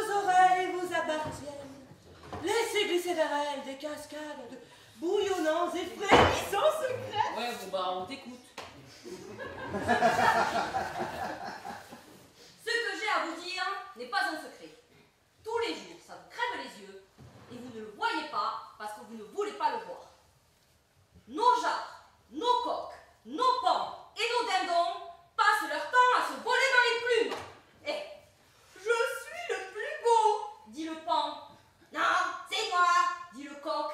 Vos oreilles vous appartiennent. Laissez glisser vers elles des cascades de bouillonnants et frémissants secrets. Ouais, bon bah on t'écoute. Ce que j'ai à vous dire n'est pas un secret. Tous les jours, ça vous crève les yeux et vous ne le voyez pas parce que vous ne voulez pas le voir. Nos jarres, nos coques, nos pommes et nos dindons passent leur temps à se voler dans les plumes. Et je suis le plus beau, dit le pan. Non, c'est moi, dit le coq.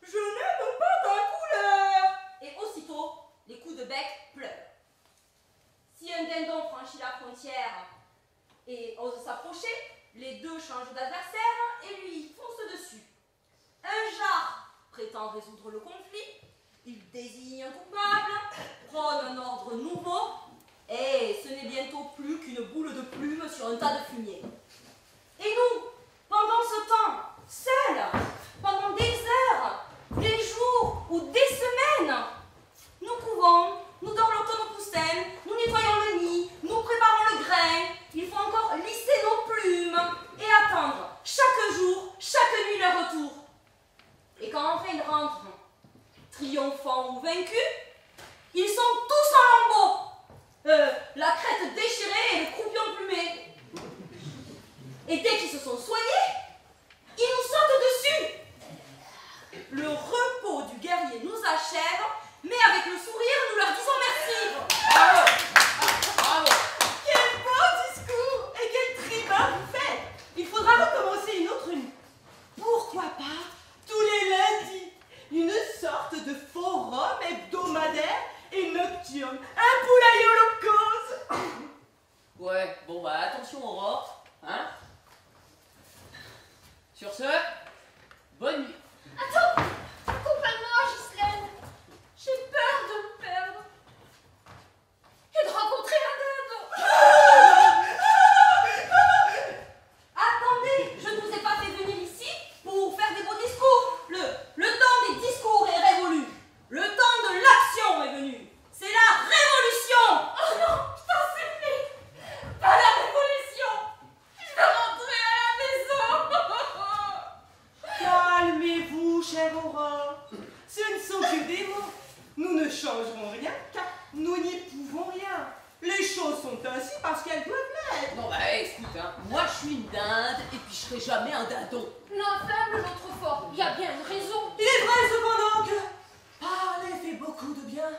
Je n'aime pas ta couleur. Et aussitôt, les coups de bec pleurent. Si un dindon franchit la frontière et ose s'approcher, les deux changent d'adversaire et lui foncent dessus. Un jar prétend résoudre le conflit, il désigne un coupable, prône un ordre nouveau, et ce n'est bientôt plus qu'une boule de plumes sur un tas de fumier. Et nous, pendant ce temps, seuls, pendant des heures, des jours ou des semaines, nous couvons, nous dorlotons nos poussins, nous nettoyons le nid, nous préparons le grain, il faut encore lisser nos plumes et attendre chaque jour, chaque nuit leur retour. Et quand enfin ils rentrent, triomphants ou vaincus, ils sont tous en lambeaux, la crête déchirée et le croupion plumé. Et dès qu'ils se sont soignés, ils nous sautent dessus. Le repos du guerrier nous achève, mais avec le sourire, nous leur disons merci. Bravo. Bravo. Quel beau discours et quel tribun vous faites. Il faudra recommencer une autre nuit. Pourquoi pas tous les lundis une sorte de forum hebdomadaire et nocturne, un poulailler holocauste. Ouais, bon bah attention Aurore, hein. Sur ce, bonne nuit. Attends! Accompagne-moi, Ghislaine! J'ai peur de me perdre et de rencontrer un dindon! Attendez, je ne vous ai pas fait venir ici pour faire des beaux discours. Le temps des discours est révolu. Le temps de l'action est venu. C'est la révolution. Oh non! Je t'en supplie! Pas la révolution! Je veux rentrer à la maison! Calmez-vous, chère Aurore. Ce ne sont que des mots. Nous ne changerons rien car nous n'y pouvons rien. Les choses sont ainsi parce qu'elles doivent l'être. Non bah écoute, hein, moi je suis une dinde et puis je serai jamais un dindon. L'un faible, l'autre fort. Il y a bien une raison. Il est vrai cependant que parler fait beaucoup de bien.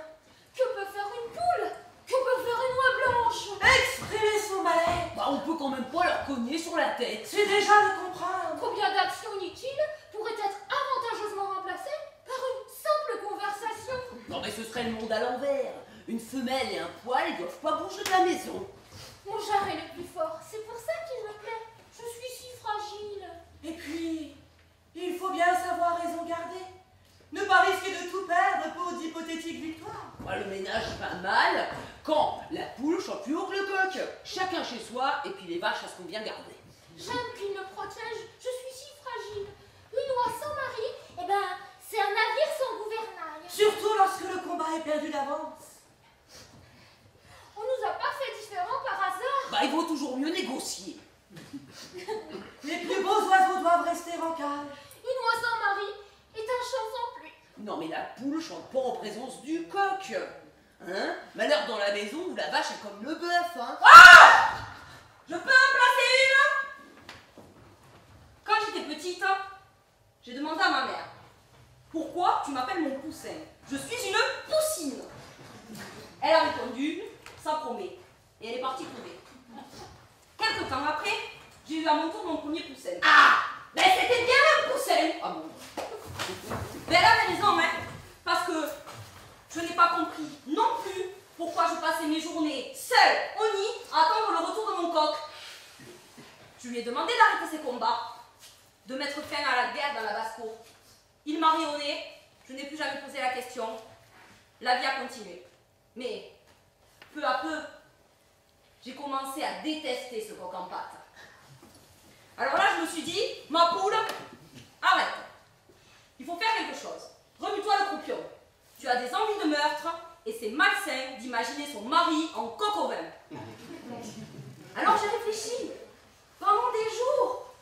Que peut faire une poule? Que peut faire une oie blanche? Exprimer son mal-être, Bah on peut quand même pas leur cogner sur la tête. c'est déjà le comprendre. Combien d'actions inutiles pourraient être avantageusement remplacées par une simple conversation? Non mais ce serait le monde à l'envers. Une femelle et un poil, ils doivent pas bouger de la maison. Mon jarre est le plus fort. C'est pour ça qu'il me plaît. Je suis si fragile. Et puis, il faut bien savoir raison garder. Ne pas risquer de tout perdre pour d'hypothétiques victoires. Bah, le ménage va mal quand la poule chante plus haut que le coq. Chacun chez soi et puis les vaches à ce qu'on vient garder. J'aime qu'il me protège. Je suis si fragile. Une oie sans mari, eh ben, c'est un navire sans gouvernail. Surtout lorsque le combat est perdu d'avance. On nous a pas fait différents par hasard. Bah il vaut toujours mieux négocier. Les plus beaux oiseaux doivent rester en cage. Une oie sans mari est un chant sans pluie. Non mais la poule chante pas en présence du coq. Hein? Malheur dans la maison où la vache est comme le bœuf, hein. Je peux en placer une? Quand j'étais petite, j'ai demandé à ma mère, pourquoi tu m'appelles mon poussin? Je suis une poussine. Elle a répondu, ça promet. Et elle est partie courir. Quelque temps après, j'ai eu à mon tour mon premier poussin. Ah! Mais c'était bien un poussin! Ah bon. Mais elle avait raison, hein, parce que je n'ai pas compris non plus pourquoi je passais mes journées seule au nid à attendre le retour de mon coq. Je lui ai demandé d'arrêter ses combats, de mettre fin à la guerre dans la basse-cour. Il m'a ri au nez, je n'ai plus jamais posé la question. La vie a continué. Mais peu à peu, j'ai commencé à détester ce coq en pâte. Alors là, je me suis dit, ma poule, arrête. Il faut faire quelque chose. Remue-toi le croupion. Tu as des envies de meurtre et c'est malsain d'imaginer son mari en coq au vin. Alors j'ai réfléchi. Pendant des jours,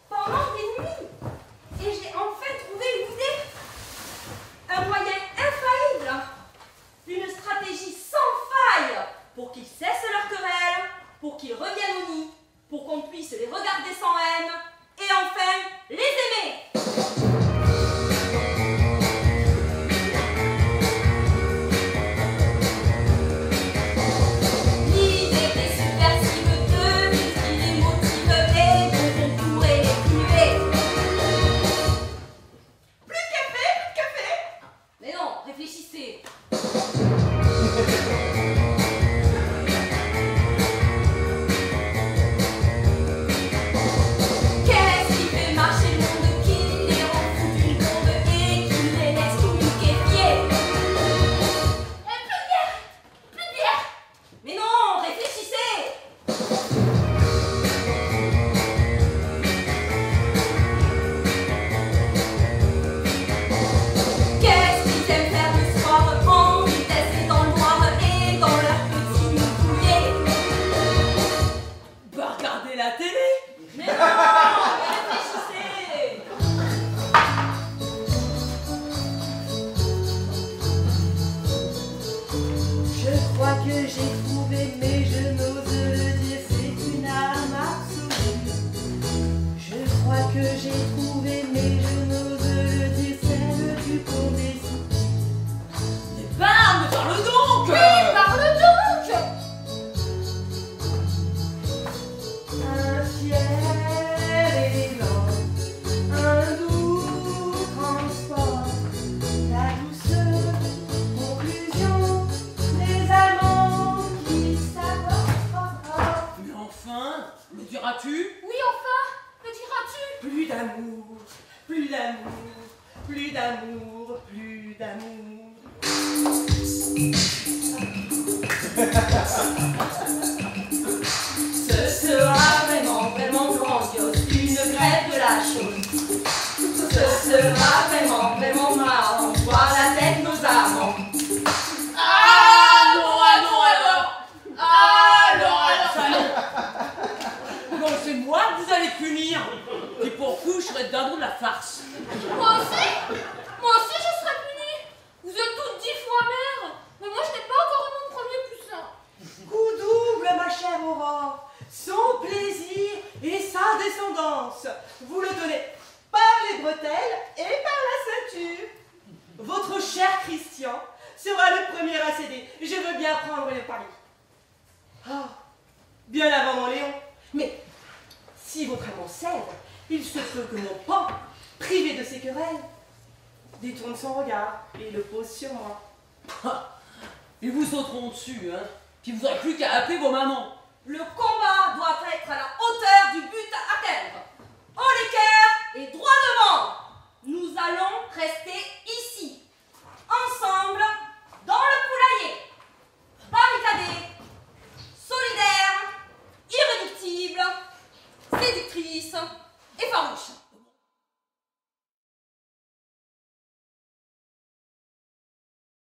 diras-tu? Oui, enfin, le diras-tu? Plus d'amour, plus d'amour, plus d'amour, plus d'amour. Ce sera vraiment, vraiment grandiose, une grève de la chose. Ce sera vraiment, vraiment marrant, voir la tête de nos amants. Ah non, alors! Ça non! Non, c'est moi que vous allez punir! Et pour coup, je serai dindon de la farce. Moi aussi je serai punie. Vous êtes toutes 10 fois mères, mais moi je n'ai pas encore eu mon premier poussin. Coup double, ma chère Aurore, son plaisir et sa descendance. Vous le donnez par les bretelles et par la ceinture. Votre cher Christian sera le premier à céder. Je veux bien prendre le pari. Ah, bien avant mon Léon. Mais si votre amant cède, il se peut que mon pan, privé de ses querelles, détourne son regard et le pose sur moi. Ils vous sauteront dessus, hein. Puis vous n'aurez plus qu'à appeler vos mamans. Le combat